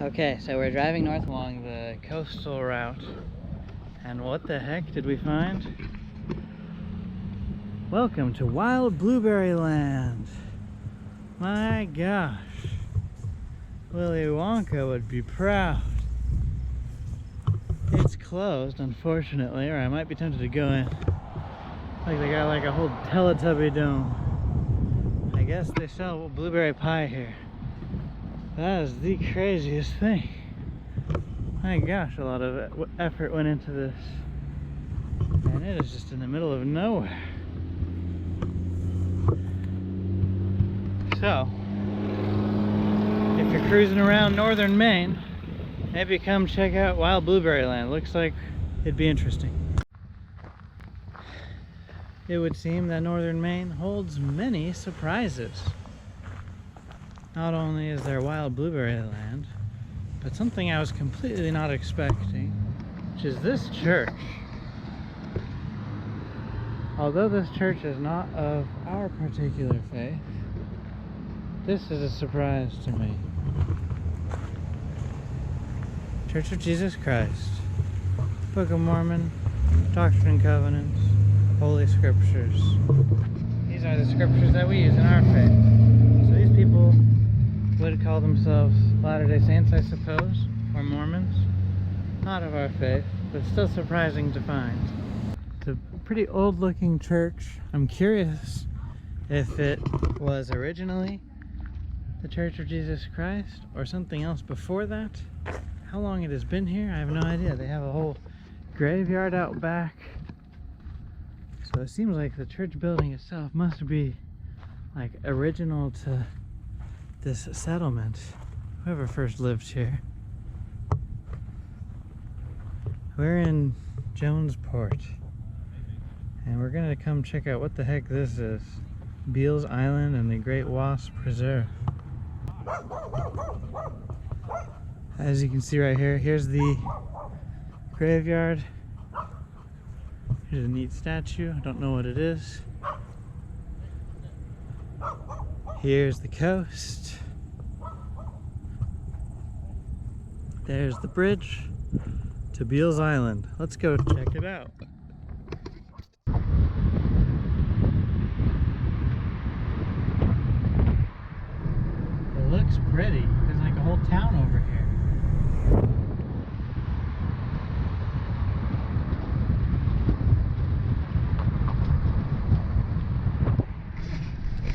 Okay, so we're driving north along the coastal route, and what the heck did we find? Welcome to Wild Blueberry Land. My gosh, Willy Wonka would be proud. It's closed, unfortunately, or I might be tempted to go in. Like they got like a whole Teletubby dome. I guess they sell blueberry pie here. That is the craziest thing. My gosh, a lot of effort went into this. And it is just in the middle of nowhere. So, if you're cruising around northern Maine, maybe come check out Wild Blueberry Land. Looks like it'd be interesting. It would seem that northern Maine holds many surprises. Not only is there Wild Blueberry Land, but something I was completely not expecting, which is this church. Although this church is not of our particular faith, this is a surprise to me. Church of Jesus Christ, Book of Mormon, Doctrine and Covenants, Holy Scriptures. These are the scriptures that we use in our faith. So these people would call themselves Latter-day Saints, I suppose, or Mormons. Not of our faith, but still surprising to find. It's a pretty old-looking church. I'm curious if it was originally the Church of Jesus Christ or something else before that. How long it has been here, I have no idea. They have a whole graveyard out back. So it seems like the church building itself must be like original to this settlement, whoever first lived here. We're in Jonesport, and we're gonna come check out what the heck this is. Beals Island and the Great Wasp Preserve. As you can see right here, here's the graveyard. Here's a neat statue, I don't know what it is. Here's the coast. There's the bridge to Beals Island. Let's go check it out. It looks pretty. There's like a whole town over here.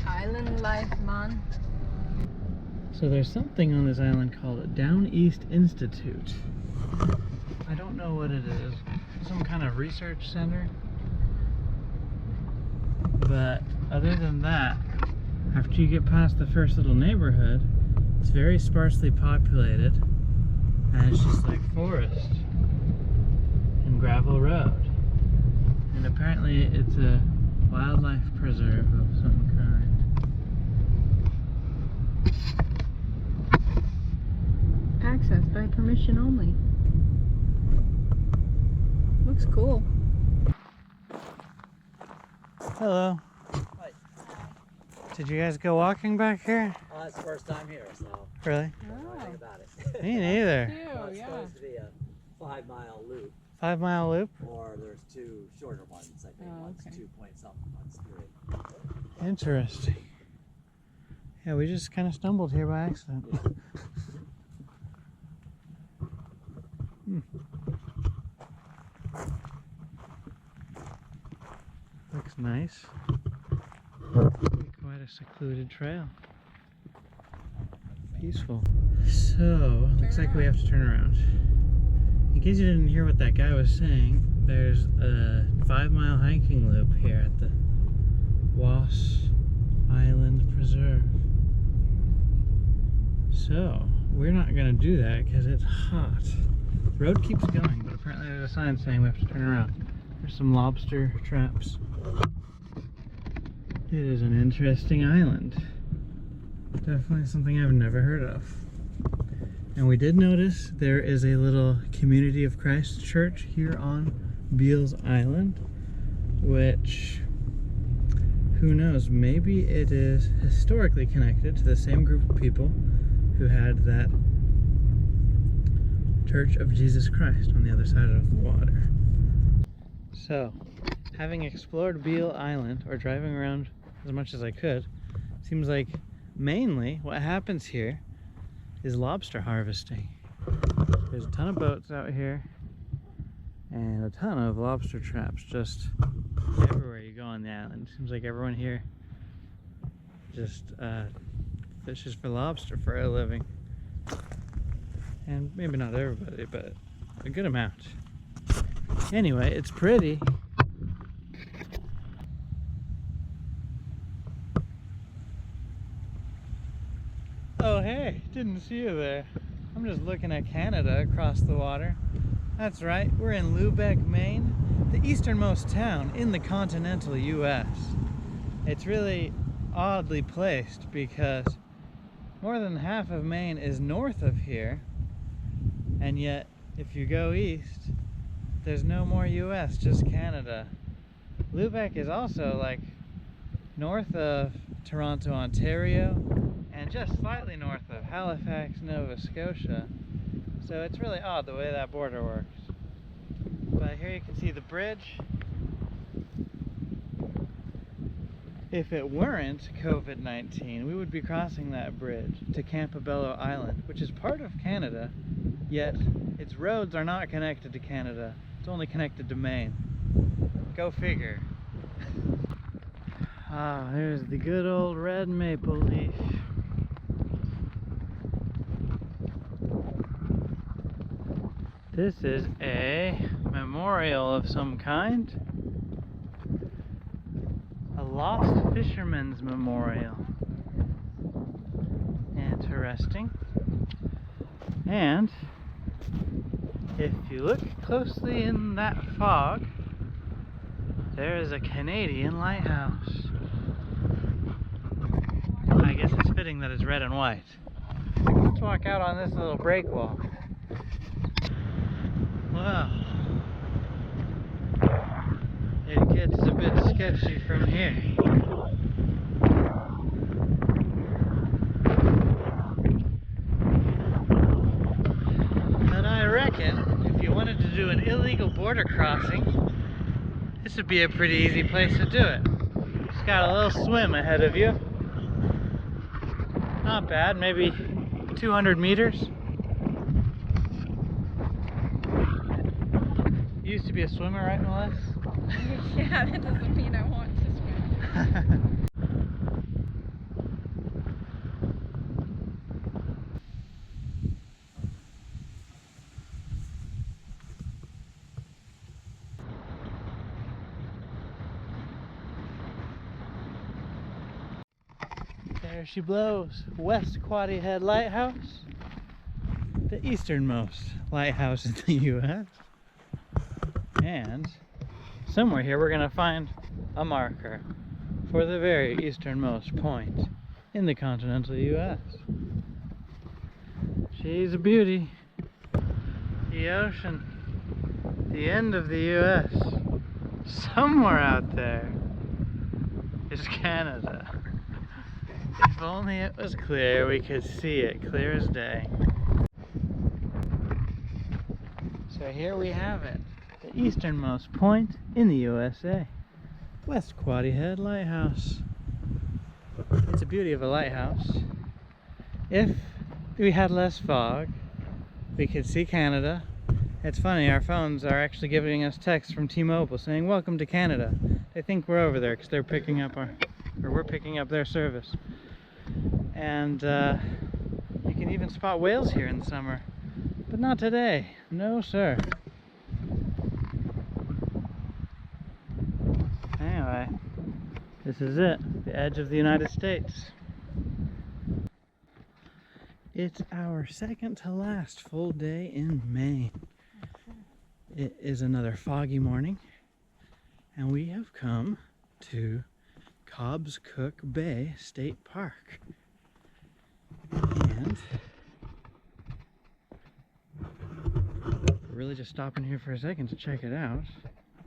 Island life, man. So there's something on this island called a Down East Institute. I don't know what it is. Some kind of research center. But other than that, after you get past the first little neighborhood, it's very sparsely populated. And it's just like forest and gravel road. And apparently it's a wildlife preserve of some kind. Access by permission only. Looks cool. Hello. Hi. Did you guys go walking back here? It's the first time here, so Really? I don't know anything about it. Me neither. Well, it's supposed to be a 5-mile loop, 5-mile loop? or there's two shorter ones, I think. Oh, One's okay. 2 point something, one's 3. Interesting. Yeah, we just kind of stumbled here by accident. Yeah. Looks nice. Quite a secluded trail. Peaceful. So, looks like we have to turn around. In case you didn't hear what that guy was saying, there's a 5-mile hiking loop here at the Wasp Island Preserve. So, we're not gonna do that because it's hot. The road keeps going, but apparently there's a sign saying we have to turn around. There's some lobster traps. It is an interesting island. Definitely something I've never heard of. And we did notice there is a little Community of Christ church here on Beals Island, which, who knows, maybe it is historically connected to the same group of people who had that Church of Jesus Christ on the other side of the water. So, having explored Beal Island, or driving around as much as I could, seems like mainly what happens here is lobster harvesting. There's a ton of boats out here and a ton of lobster traps just everywhere you go on the island. Seems like everyone here just fishes for lobster for a living. And maybe not everybody, but a good amount. Anyway, it's pretty. Oh hey, didn't see you there. I'm just looking at Canada across the water. That's right, we're in Lubec, Maine, the easternmost town in the continental US. It's really oddly placed because more than half of Maine is north of here, and yet if you go east, there's no more US, just Canada. Lubec is also like north of Toronto, Ontario, and just slightly north of Halifax, Nova Scotia. So it's really odd the way that border works. But here you can see the bridge. If it weren't COVID-19, we would be crossing that bridge to Campobello Island, which is part of Canada, yet its roads are not connected to Canada. It's only connected to Maine. Go figure. Ah, there's the good old red maple leaf. This is a memorial of some kind. A lost fisherman's memorial. Interesting. And if you look closely in that fog, there is a Canadian lighthouse. I guess it's fitting that it's red and white. Let's walk out on this little breakwall. Wow. It gets a bit sketchy from here. But I reckon if you wanted to do an illegal border crossing, this would be a pretty easy place to do it. Just got a little swim ahead of you. Not bad, maybe 200 meters. You used to be a swimmer, right, Melissa? Yeah, that doesn't mean I want to swim. There she blows. West Quoddy Head Lighthouse, the easternmost lighthouse in the US. And somewhere here we're gonna find a marker for the very easternmost point in the continental US. She's a beauty. The ocean, the end of the US. Somewhere out there is Canada. If only it was clear, we could see it clear as day. So here we have it, the easternmost point in the USA, West Quoddy Head Lighthouse. It's a beauty of a lighthouse. If we had less fog, we could see Canada. It's funny, our phones are actually giving us texts from T-Mobile saying, "Welcome to Canada." They think we're over there because they're picking up we're picking up their service. And you can even spot whales here in the summer, but not today. No, sir. Anyway, this is it, the edge of the United States. It's our second to last full day in Maine. It is another foggy morning, and we have come to Cobscook Bay State Park. And we're really just stopping here for a second to check it out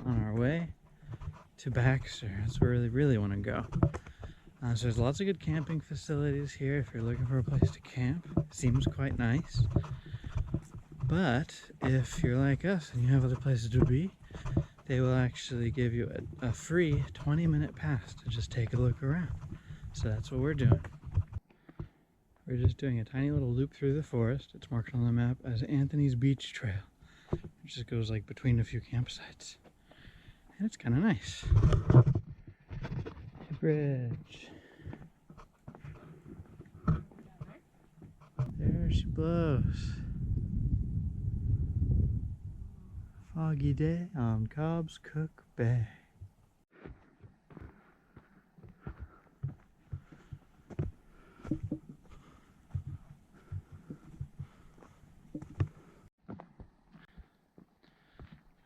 on our way to Baxter. That's where we really want to go. So there's lots of good camping facilities here if you're looking for a place to camp. It seems quite nice. But if you're like us and you have other places to be, they will actually give you a free 20-minute pass to just take a look around. So that's what we're doing. We're just doing a tiny little loop through the forest. It's marked on the map as Anthony's Beach Trail. It just goes like between a few campsites. And it's kind of nice. Bridge. There she blows. Foggy day on Cobscook Bay.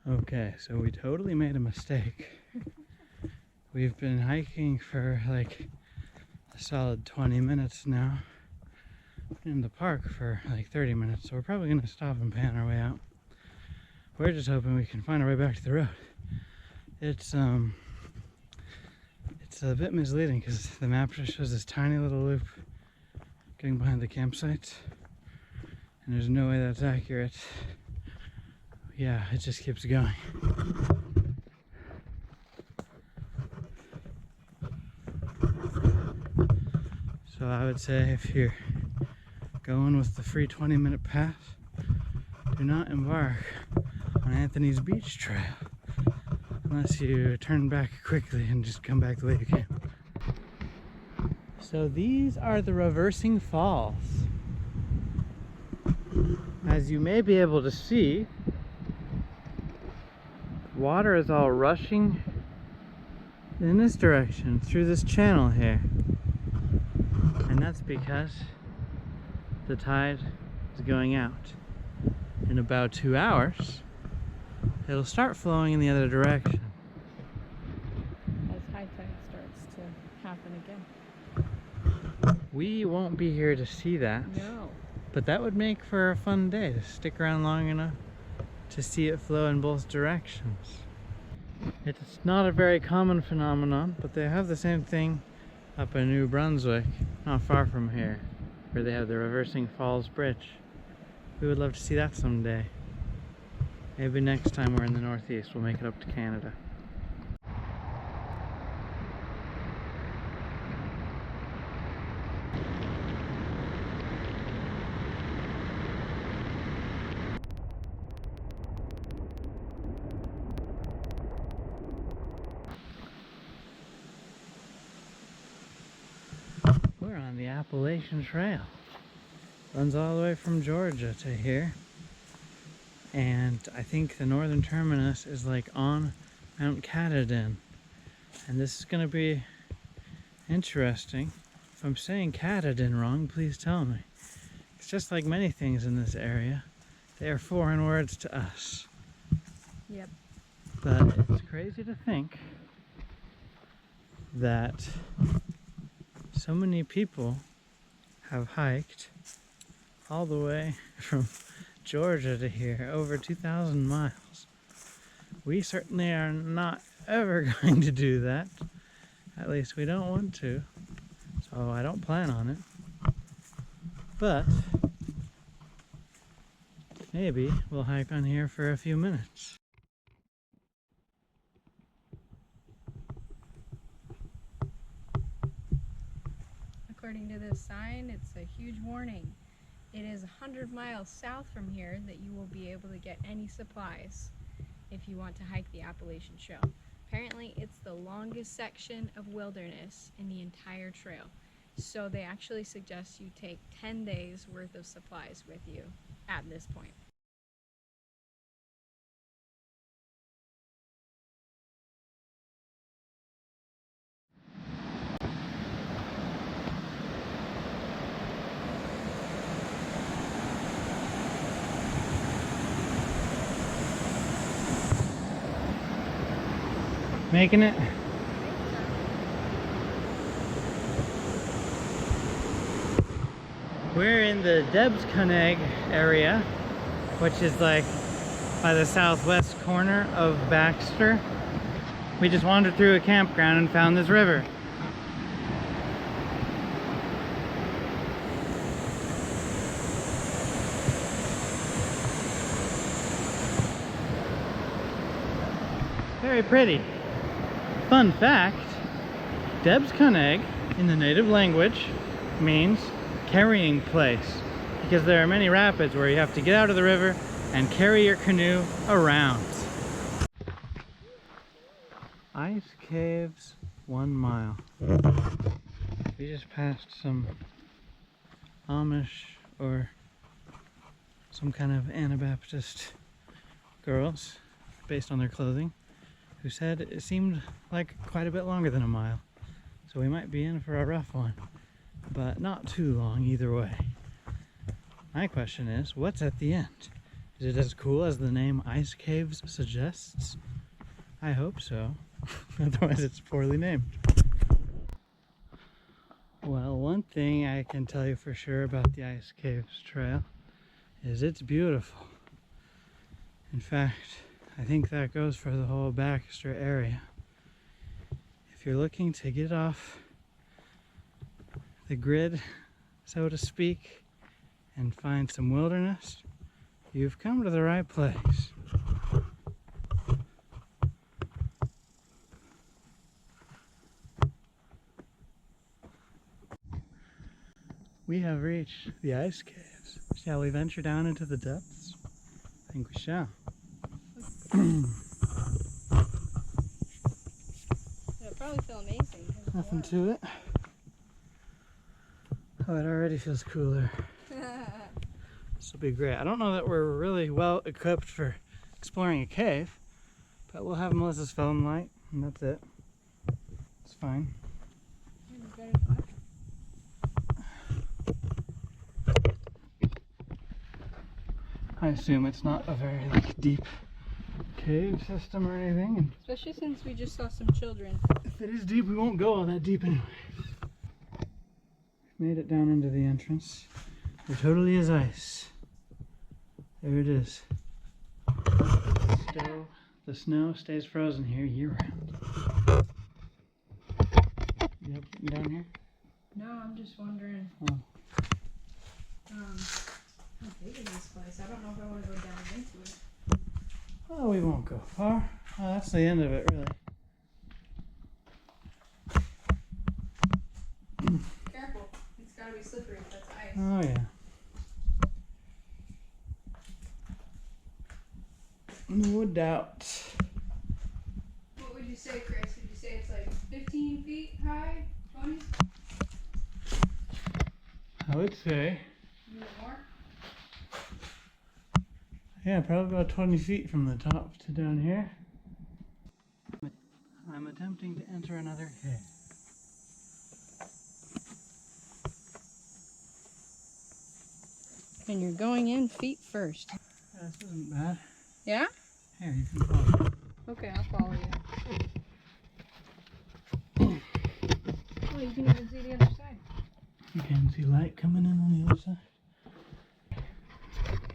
Okay, so we totally made a mistake. We've been hiking for like a solid 20 minutes now. In the park for like 30 minutes, so we're probably gonna stop and pan our way out. We're just hoping we can find our way back to the road. It's a bit misleading because the map just shows this tiny little loop getting behind the campsites, and there's no way that's accurate. Yeah, it just keeps going. So I would say if you're going with the free 20-minute pass, do not embark on Anthony's Beach Trail unless you turn back quickly and just come back the way you came. So these are the reversing falls. As you may be able to see, water is all rushing in this direction through this channel here. And that's because the tide is going out. In about 2 hours, it'll start flowing in the other direction. As high tide starts to happen again. We won't be here to see that. No. But that would make for a fun day to stick around long enough to see it flow in both directions. It's not a very common phenomenon, but they have the same thing up in New Brunswick, not far from here, where they have the reversing falls bridge. We would love to see that someday. Maybe next time we're in the Northeast, we'll make it up to Canada. We're on the Appalachian Trail. Runs all the way from Georgia to here. And I think the northern terminus is like on Mount Katahdin. And this is going to be interesting. If I'm saying Katahdin wrong, please tell me. It's just like many things in this area. They are foreign words to us. Yep. But it's crazy to think that so many people have hiked all the way from Georgia to here, over 2,000 miles. We certainly are not ever going to do that. At least we don't want to. So I don't plan on it. But maybe we'll hike on here for a few minutes. According to this sign, it's a huge warning. It is 100 miles south from here that you will be able to get any supplies if you want to hike the Appalachian Trail. Apparently, it's the longest section of wilderness in the entire trail. So they actually suggest you take 10 days worth of supplies with you at this point. Making it? We're in the Debsconeag area, which is like by the southwest corner of Baxter. We just wandered through a campground and found this river. Very pretty. Fun fact, Debsconeag in the native language means carrying place, because there are many rapids where you have to get out of the river and carry your canoe around. Ice caves 1 mile. We just passed some Amish or some kind of Anabaptist girls, based on their clothing, who said it seemed like quite a bit longer than a mile. So we might be in for a rough one, but not too long either way. My question is, what's at the end? Is it as cool as the name Ice Caves suggests? I hope so. Otherwise it's poorly named. Well, one thing I can tell you for sure about the Ice Caves Trail is it's beautiful. In fact, I think that goes for the whole Baxter area. If you're looking to get off the grid, so to speak, and find some wilderness, you've come to the right place. We have reached the ice caves. Shall we venture down into the depths? I think we shall. It'll probably feel amazing. Nothing to it. Oh, it already feels cooler. This will be great. I don't know that we're really well equipped for exploring a cave, but we'll have Melissa's film light, and that's it. It's fine. I assume it's not a very deep cave system or anything. And especially since we just saw some children. if it is deep, we won't go all that deep anyway. We've made it down into the entrance. There totally is ice. There it is. The snow stays frozen here year round. You up getting down here? No, I'm just wondering. Oh. How big is this place? I don't know if I want to go down into it. Oh, we won't go far. Oh, that's the end of it, really. Careful. It's got to be slippery if that's ice. Oh, yeah. No doubt. What would you say, Chris? Would you say it's like 15 feet high? 20? I would say. Maybe more? Yeah, probably about 20 feet from the top to down here. I'm attempting to enter another cave. And you're going in feet first. Yeah, this isn't bad. Yeah? Here, you can follow. Okay, I'll follow you. Oh, you can even see the other side. You can see light coming in on the other side.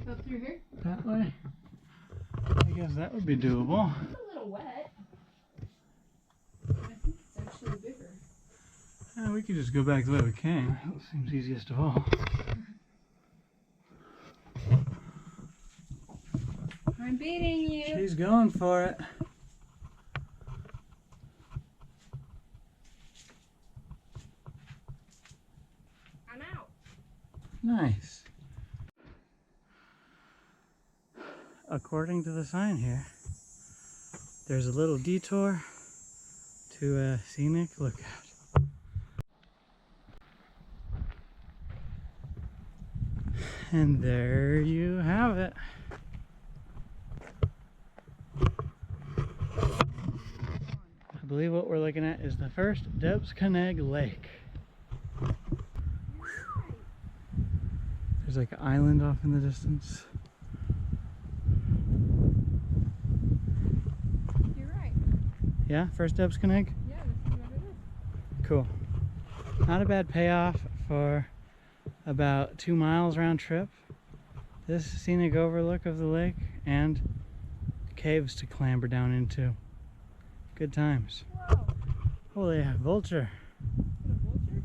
Up through here? That way? I guess that would be doable. It's a little wet. I think it's actually bigger. We could just go back the way we came. That seems easiest of all. I'm beating you. She's going for it. I'm out. Nice. According to the sign here, there's a little detour to a scenic lookout. And there you have it. I believe what we're looking at is the first Debsconeag Lake. There's like an island off in the distance. You're right. Yeah, first Debsconeag? Yeah, that's what it is. Cool. Not a bad payoff for about 2 miles round trip. This scenic overlook of the lake and caves to clamber down into. Good times. Whoa. Holy vulture. Is it a vulture?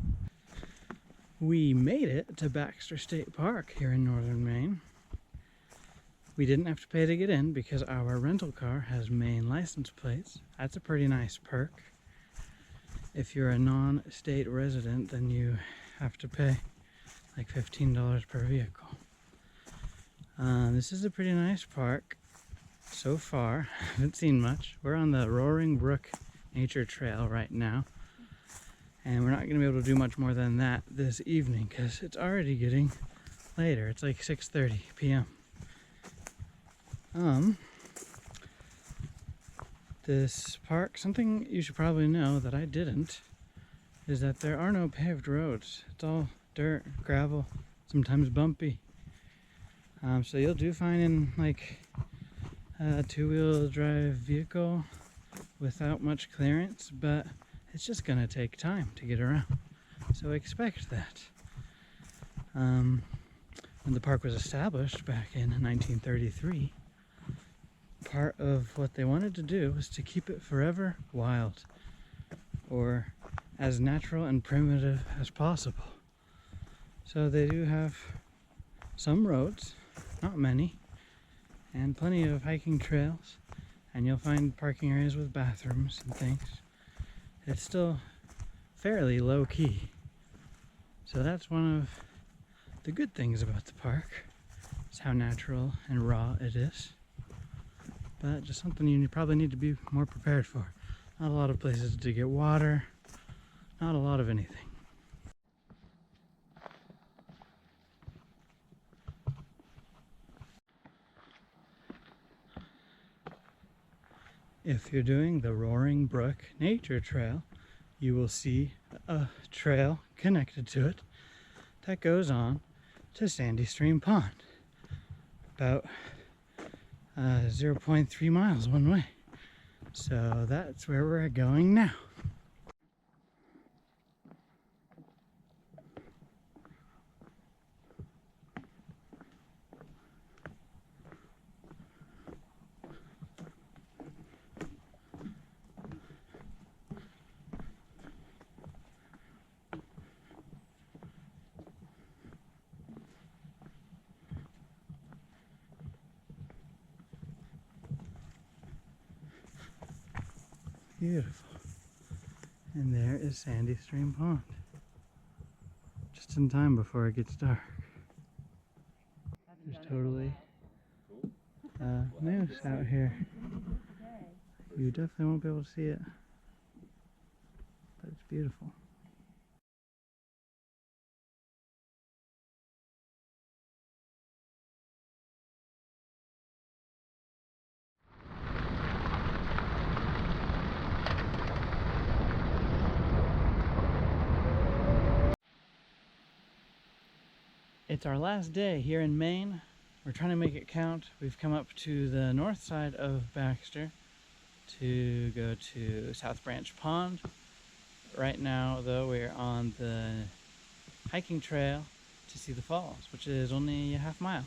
We made it to Baxter State Park here in northern Maine. We didn't have to pay to get in because our rental car has Maine license plates. That's a pretty nice perk. If you're a non-state resident, then you have to pay like $15 per vehicle. This is a pretty nice park so far. I haven't seen much. We're on the Roaring Brook Nature Trail right now, and we're not going to be able to do much more than that this evening because it's already getting later. It's like 6:30 p.m. This park, something you should probably know that I didn't, is that there are no paved roads. It's all dirt, gravel, sometimes bumpy. So you'll do fine in like a two-wheel drive vehicle without much clearance, but it's just gonna take time to get around. So expect that. When the park was established back in 1933, part of what they wanted to do was to keep it forever wild, or as natural and primitive as possible. So they do have some roads, not many, and plenty of hiking trails, and you'll find parking areas with bathrooms and things. It's still fairly low-key. So that's one of the good things about the park, is how natural and raw it is. But just something you probably need to be more prepared for. Not a lot of places to get water, not a lot of anything. If you're doing the Roaring Brook Nature Trail, you will see a trail connected to it that goes on to Sandy Stream Pond. About 0.3 miles one way. So that's where we're going now. Beautiful. And there is Sandy Stream Pond. Just in time before it gets dark. There's totally moose out here. You definitely won't be able to see it, but it's beautiful. It's our last day here in Maine. We're trying to make it count. We've come up to the north side of Baxter to go to South Branch Pond. Right now, though, we're on the hiking trail to see the falls, which is only a half mile.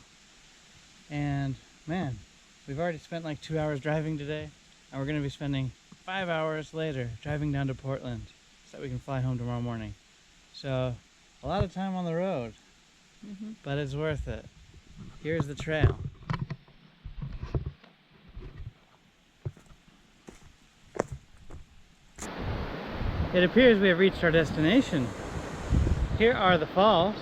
And man, we've already spent like 2 hours driving today, and we're going to be spending 5 hours later driving down to Portland so that we can fly home tomorrow morning. So a lot of time on the road. But it's worth it. Here's the trail. It appears we have reached our destination. Here are the falls.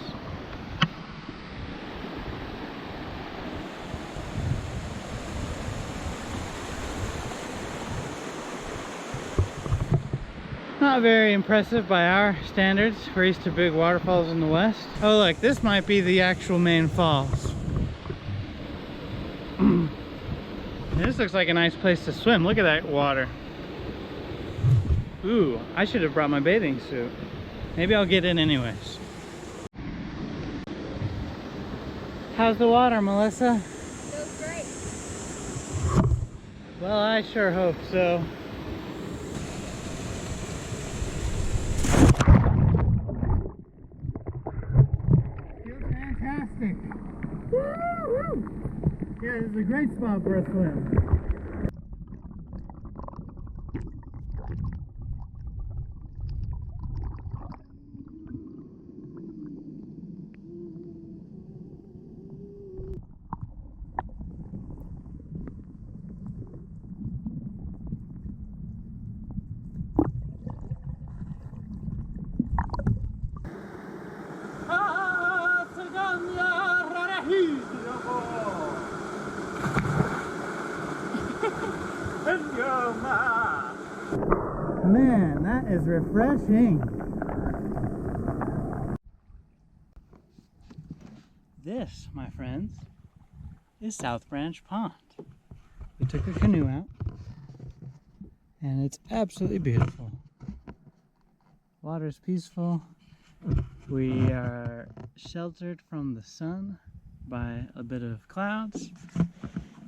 Not very impressive by our standards. We're used to big waterfalls in the west. Oh look, this might be the actual main falls. This looks like a nice place to swim. Look at that water. Ooh, I should have brought my bathing suit. Maybe I'll get in anyways. How's the water, Melissa? Feels great. Well, I sure hope so. Fantastic. Woo-hoo! Yeah, this is a great spot for a swim. Man, that is refreshing. This, my friends, is South Branch Pond. We took a canoe out, and it's absolutely beautiful. Water's peaceful. We are sheltered from the sun by a bit of clouds.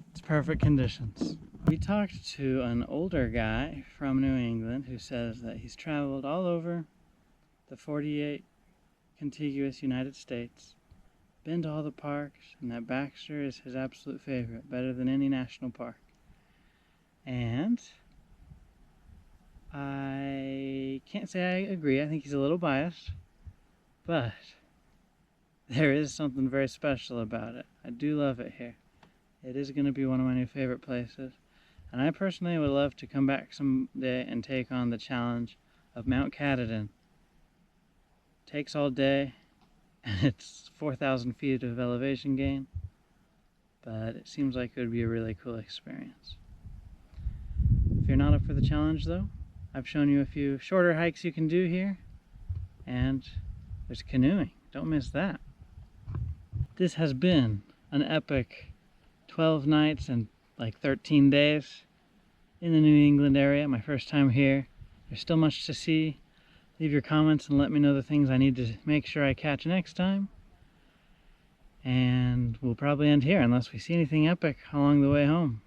It's perfect conditions. We talked to an older guy from New England who says that he's traveled all over the 48 contiguous United States, been to all the parks, and that Baxter is his absolute favorite, better than any national park. And I can't say I agree. I think he's a little biased, but there is something very special about it. I do love it here. It is going to be one of my new favorite places. And I personally would love to come back someday and take on the challenge of Mount Katahdin. Takes all day, and it's 4,000 feet of elevation gain, but it seems like it would be a really cool experience. If you're not up for the challenge though, I've shown you a few shorter hikes you can do here, and there's canoeing. Don't miss that. This has been an epic 12 nights and like 13 days in the New England area. My first time here. There's still much to see. Leave your comments and let me know the things I need to make sure I catch next time. And we'll probably end here unless we see anything epic along the way home.